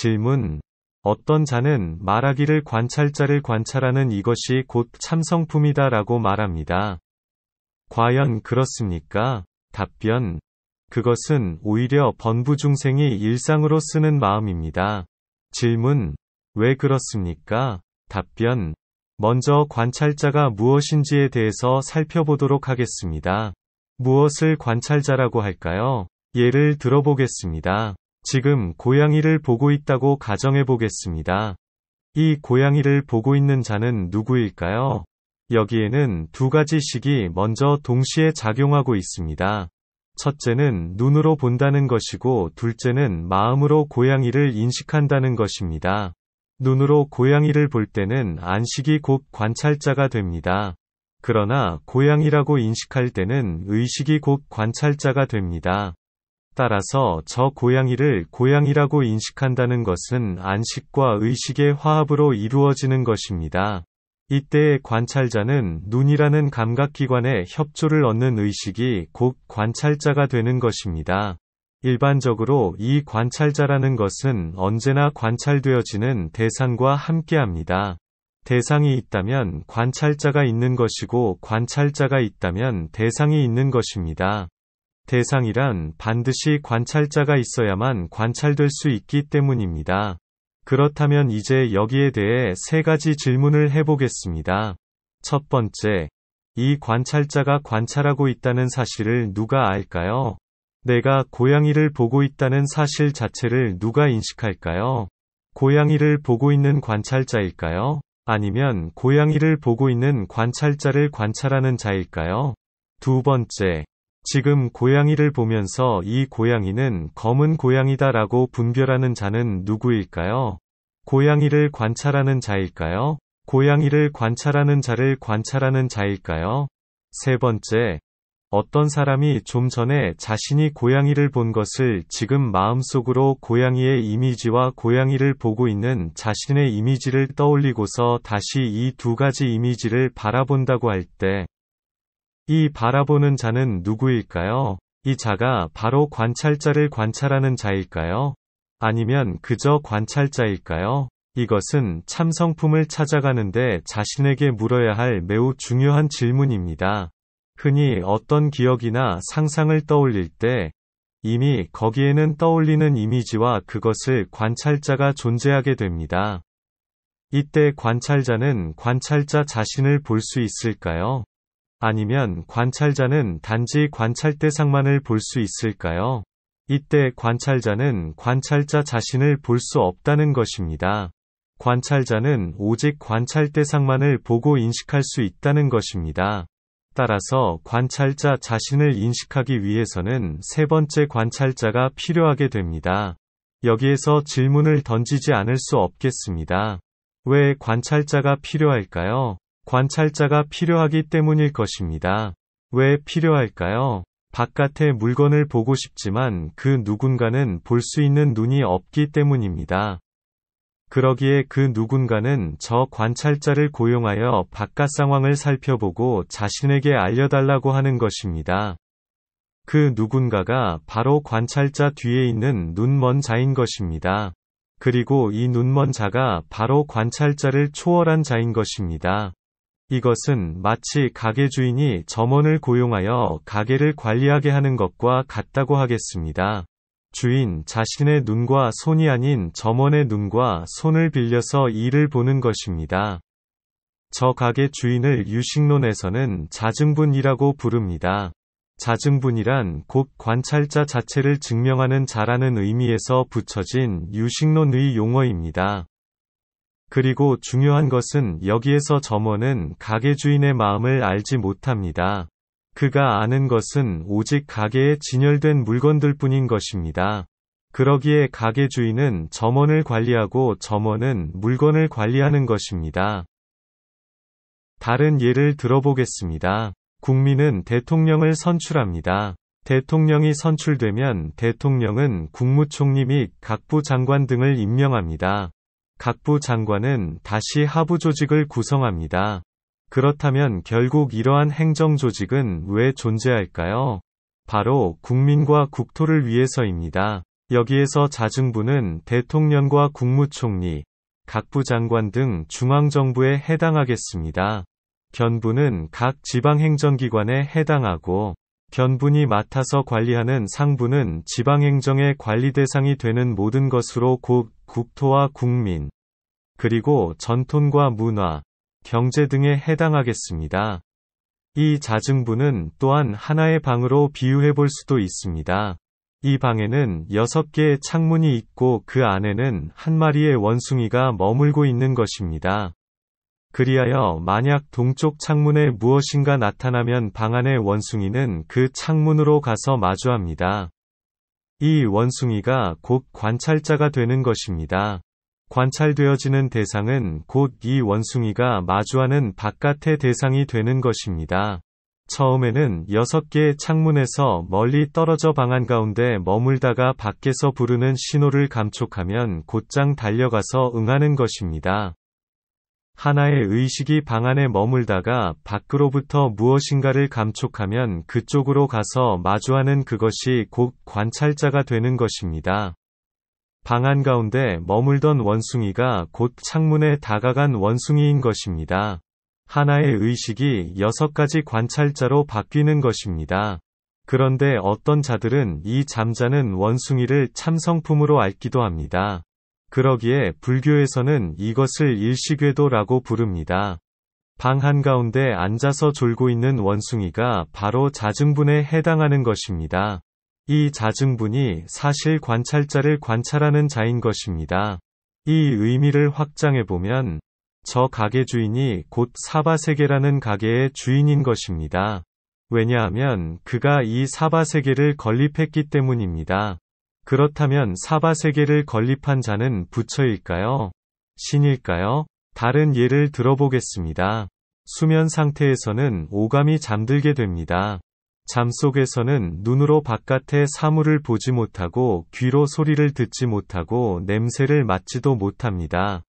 질문. 어떤 자는 말하기를 관찰자를 관찰하는 이것이 곧 참성품이다 라고 말합니다. 과연 그렇습니까? 답변. 그것은 오히려 번부중생이 일상으로 쓰는 마음입니다. 질문. 왜 그렇습니까? 답변. 먼저 관찰자가 무엇인지에 대해서 살펴보도록 하겠습니다. 무엇을 관찰자라고 할까요? 예를 들어보겠습니다. 지금 고양이를 보고 있다고 가정해 보겠습니다. 이 고양이를 보고 있는 자는 누구일까요? 여기에는 두 가지 식이 먼저 동시에 작용하고 있습니다. 첫째는 눈으로 본다는 것이고 둘째는 마음으로 고양이를 인식한다는 것입니다. 눈으로 고양이를 볼 때는 안식이 곧 관찰자가 됩니다. 그러나 고양이라고 인식할 때는 의식이 곧 관찰자가 됩니다. 따라서 저 고양이를 고양이라고 인식한다는 것은 안식과 의식의 화합으로 이루어지는 것입니다. 이때의 관찰자는 눈이라는 감각기관의 협조를 얻는 의식이 곧 관찰자가 되는 것입니다. 일반적으로 이 관찰자라는 것은 언제나 관찰되어지는 대상과 함께합니다. 대상이 있다면 관찰자가 있는 것이고 관찰자가 있다면 대상이 있는 것입니다. 대상이란 반드시 관찰자가 있어야만 관찰될 수 있기 때문입니다. 그렇다면 이제 여기에 대해 세 가지 질문을 해보겠습니다. 첫 번째, 이 관찰자가 관찰하고 있다는 사실을 누가 알까요? 내가 고양이를 보고 있다는 사실 자체를 누가 인식할까요? 고양이를 보고 있는 관찰자일까요? 아니면 고양이를 보고 있는 관찰자를 관찰하는 자일까요? 두 번째, 지금 고양이를 보면서 이 고양이는 검은 고양이다 라고 분별하는 자는 누구일까요? 고양이를 관찰하는 자일까요? 고양이를 관찰하는 자를 관찰하는 자일까요? 세 번째, 어떤 사람이 좀 전에 자신이 고양이를 본 것을 지금 마음속으로 고양이의 이미지와 고양이를 보고 있는 자신의 이미지를 떠올리고서 다시 이 두 가지 이미지를 바라본다고 할 때, 이 바라보는 자는 누구일까요? 이 자가 바로 관찰자를 관찰하는 자일까요? 아니면 그저 관찰자일까요? 이것은 참성품을 찾아가는데 자신에게 물어야 할 매우 중요한 질문입니다. 흔히 어떤 기억이나 상상을 떠올릴 때 이미 거기에는 떠올리는 이미지와 그것을 관찰자가 존재하게 됩니다. 이때 관찰자는 관찰자 자신을 볼 수 있을까요? 아니면 관찰자는 단지 관찰 대상만을 볼 수 있을까요? 이때 관찰자는 관찰자 자신을 볼 수 없다는 것입니다. 관찰자는 오직 관찰 대상만을 보고 인식할 수 있다는 것입니다. 따라서 관찰자 자신을 인식하기 위해서는 세 번째 관찰자가 필요하게 됩니다. 여기에서 질문을 던지지 않을 수 없겠습니다. 왜 관찰자가 필요할까요? 관찰자가 필요하기 때문일 것입니다. 왜 필요할까요? 바깥의 물건을 보고 싶지만 그 누군가는 볼 수 있는 눈이 없기 때문입니다. 그러기에 그 누군가는 저 관찰자를 고용하여 바깥 상황을 살펴보고 자신에게 알려달라고 하는 것입니다. 그 누군가가 바로 관찰자 뒤에 있는 눈먼 자인 것입니다. 그리고 이 눈먼 자가 바로 관찰자를 초월한 자인 것입니다. 이것은 마치 가게 주인이 점원을 고용하여 가게를 관리하게 하는 것과 같다고 하겠습니다. 주인 자신의 눈과 손이 아닌 점원의 눈과 손을 빌려서 일을 보는 것입니다. 저 가게 주인을 유식론에서는 자증분이라고 부릅니다. 자증분이란 곧 관찰자 자체를 증명하는 자라는 의미에서 붙여진 유식론의 용어입니다. 그리고 중요한 것은 여기에서 점원은 가게 주인의 마음을 알지 못합니다. 그가 아는 것은 오직 가게에 진열된 물건들 뿐인 것입니다. 그러기에 가게 주인은 점원을 관리하고 점원은 물건을 관리하는 것입니다. 다른 예를 들어보겠습니다. 국민은 대통령을 선출합니다. 대통령이 선출되면 대통령은 국무총리 및 각부 장관 등을 임명합니다. 각부 장관은 다시 하부 조직을 구성합니다. 그렇다면 결국 이러한 행정 조직은 왜 존재할까요? 바로 국민과 국토를 위해서입니다. 여기에서 자증부는 대통령과 국무총리, 각부 장관 등 중앙정부에 해당하겠습니다. 견부는 각 지방행정기관에 해당하고, 견분이 맡아서 관리하는 상부는 지방행정의 관리 대상이 되는 모든 것으로 곧 국토와 국민, 그리고 전통과 문화, 경제 등에 해당하겠습니다. 이 자증부는 또한 하나의 방으로 비유해 볼 수도 있습니다. 이 방에는 6개의 창문이 있고 그 안에는 한 마리의 원숭이가 머물고 있는 것입니다. 그리하여 만약 동쪽 창문에 무엇인가 나타나면 방 안의 원숭이는 그 창문으로 가서 마주합니다. 이 원숭이가 곧 관찰자가 되는 것입니다. 관찰되어지는 대상은 곧 이 원숭이가 마주하는 바깥의 대상이 되는 것입니다. 처음에는 6개의 창문에서 멀리 떨어져 방 한가운데 머물다가 밖에서 부르는 신호를 감촉하면 곧장 달려가서 응하는 것입니다. 하나의 의식이 방 안에 머물다가 밖으로부터 무엇인가를 감촉하면 그쪽으로 가서 마주하는 그것이 곧 관찰자가 되는 것입니다. 방 한가운데 머물던 원숭이가 곧 창문에 다가간 원숭이인 것입니다. 하나의 의식이 6가지 관찰자로 바뀌는 것입니다. 그런데 어떤 자들은 이 잠자는 원숭이를 참성품으로 앓기도 합니다. 그러기에 불교에서는 이것을 일시궤도라고 부릅니다. 방 한가운데 앉아서 졸고 있는 원숭이가 바로 자증분에 해당하는 것입니다. 이 자증분이 사실 관찰자를 관찰하는 자인 것입니다. 이 의미를 확장해보면 저 가게 주인이 곧 사바세계라는 가게의 주인인 것입니다. 왜냐하면 그가 이 사바세계를 건립했기 때문입니다. 그렇다면 사바세계를 건립한 자는 부처일까요? 신일까요? 다른 예를 들어보겠습니다. 수면 상태에서는 오감이 잠들게 됩니다. 잠 속에서는 눈으로 바깥의 사물을 보지 못하고 귀로 소리를 듣지 못하고 냄새를 맡지도 못합니다.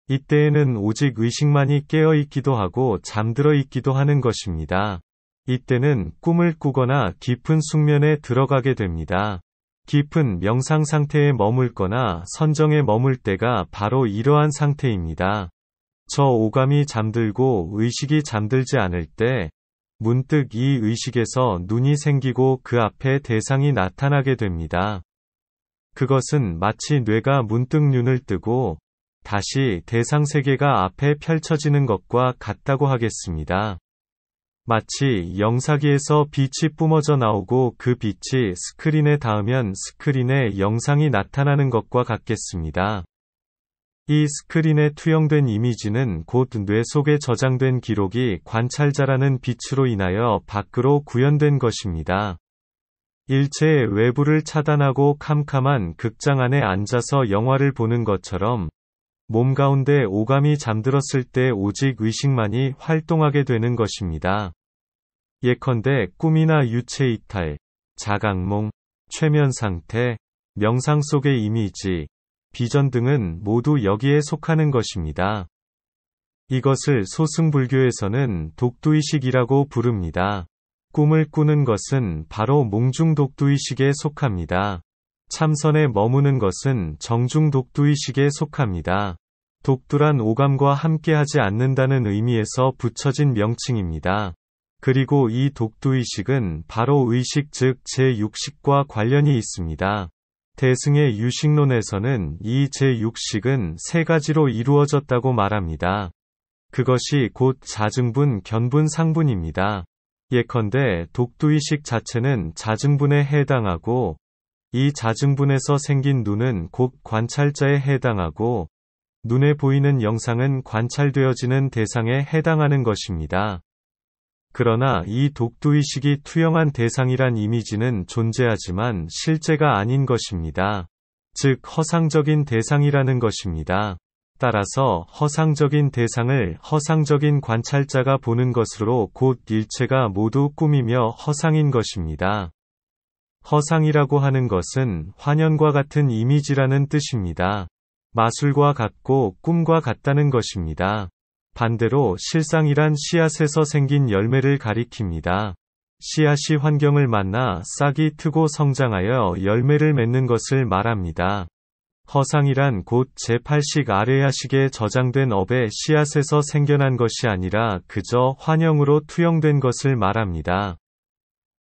이때에는 오직 의식만이 깨어 있기도 하고 잠들어 있기도 하는 것입니다. 이때는 꿈을 꾸거나 깊은 숙면에 들어가게 됩니다. 깊은 명상 상태에 머물거나 선정에 머물 때가 바로 이러한 상태입니다. 저 오감이 잠들고 의식이 잠들지 않을 때 문득 이 의식에서 눈이 생기고 그 앞에 대상이 나타나게 됩니다. 그것은 마치 뇌가 문득 눈을 뜨고 다시 대상 세계가 앞에 펼쳐지는 것과 같다고 하겠습니다. 마치 영사기에서 빛이 뿜어져 나오고 그 빛이 스크린에 닿으면 스크린에 영상이 나타나는 것과 같겠습니다. 이 스크린에 투영된 이미지는 곧 뇌 속에 저장된 기록이 관찰자라는 빛으로 인하여 밖으로 구현된 것입니다. 일체의 외부를 차단하고 캄캄한 극장 안에 앉아서 영화를 보는 것처럼 몸 가운데 오감이 잠들었을 때 오직 의식만이 활동하게 되는 것입니다. 예컨대 꿈이나 유체 이탈, 자각몽, 최면 상태, 명상 속의 이미지, 비전 등은 모두 여기에 속하는 것입니다. 이것을 소승불교에서는 독두의식이라고 부릅니다. 꿈을 꾸는 것은 바로 몽중 독두의식에 속합니다. 참선에 머무는 것은 정중 독두의식에 속합니다. 독두란 오감과 함께하지 않는다는 의미에서 붙여진 명칭입니다. 그리고 이 독두의식은 바로 의식 즉 제6식과 관련이 있습니다. 대승의 유식론에서는 이 제6식은 3가지로 이루어졌다고 말합니다. 그것이 곧 자증분, 견분, 상분입니다. 예컨대 독두의식 자체는 자증분에 해당하고 이 자증분에서 생긴 눈은 곧 관찰자에 해당하고 눈에 보이는 영상은 관찰되어지는 대상에 해당하는 것입니다. 그러나 이 독두의식이 투영한 대상이란 이미지는 존재하지만 실제가 아닌 것입니다. 즉 허상적인 대상이라는 것입니다. 따라서 허상적인 대상을 허상적인 관찰자가 보는 것으로 곧 일체가 모두 꿈이며 허상인 것입니다. 허상이라고 하는 것은 환연과 같은 이미지라는 뜻입니다. 마술과 같고 꿈과 같다는 것입니다. 반대로 실상이란 씨앗에서 생긴 열매를 가리킵니다. 씨앗이 환경을 만나 싹이 트고 성장하여 열매를 맺는 것을 말합니다. 허상이란 곧 제8식 아레야식에 저장된 업의 씨앗에서 생겨난 것이 아니라 그저 환영으로 투영된 것을 말합니다.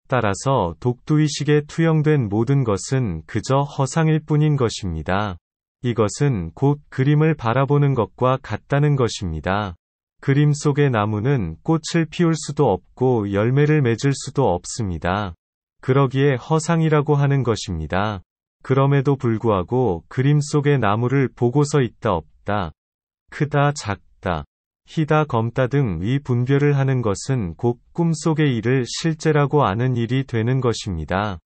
따라서 독두의식에 투영된 모든 것은 그저 허상일 뿐인 것입니다. 이것은 곧 그림을 바라보는 것과 같다는 것입니다. 그림 속의 나무는 꽃을 피울 수도 없고 열매를 맺을 수도 없습니다. 그러기에 허상이라고 하는 것입니다. 그럼에도 불구하고 그림 속의 나무를 보고서 있다 없다, 크다 작다, 희다 검다 등 위 분별을 하는 것은 곧 꿈속의 일을 실제라고 아는 일이 되는 것입니다.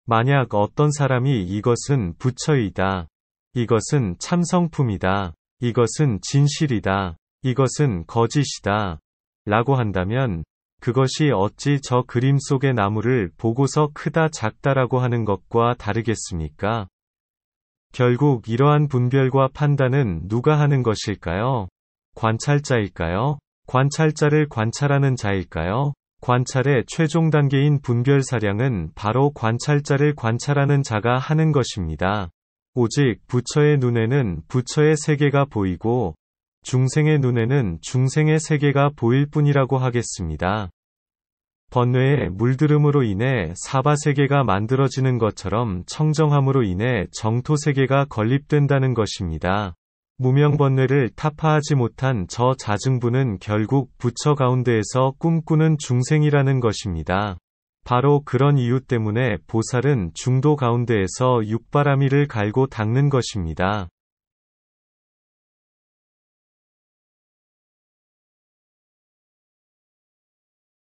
만약 어떤 사람이 이것은 부처이다, 이것은 참성품이다, 이것은 진실이다, 이것은 거짓이다 라고 한다면 그것이 어찌 저 그림 속의 나무를 보고서 크다 작다라고 하는 것과 다르겠습니까? 결국 이러한 분별과 판단은 누가 하는 것일까요? 관찰자일까요? 관찰자를 관찰하는 자일까요? 관찰의 최종 단계인 분별사량은 바로 관찰자를 관찰하는 자가 하는 것입니다. 오직 부처의 눈에는 부처의 세계가 보이고 중생의 눈에는 중생의 세계가 보일 뿐이라고 하겠습니다. 번뇌의 물들음으로 인해 사바세계가 만들어지는 것처럼 청정함으로 인해 정토세계가 건립된다는 것입니다. 무명번뇌를 타파하지 못한 저 자증부는 결국 부처 가운데에서 꿈꾸는 중생이라는 것입니다. 바로 그런 이유 때문에 보살은 중도 가운데에서 육바라밀을 갈고 닦는 것입니다.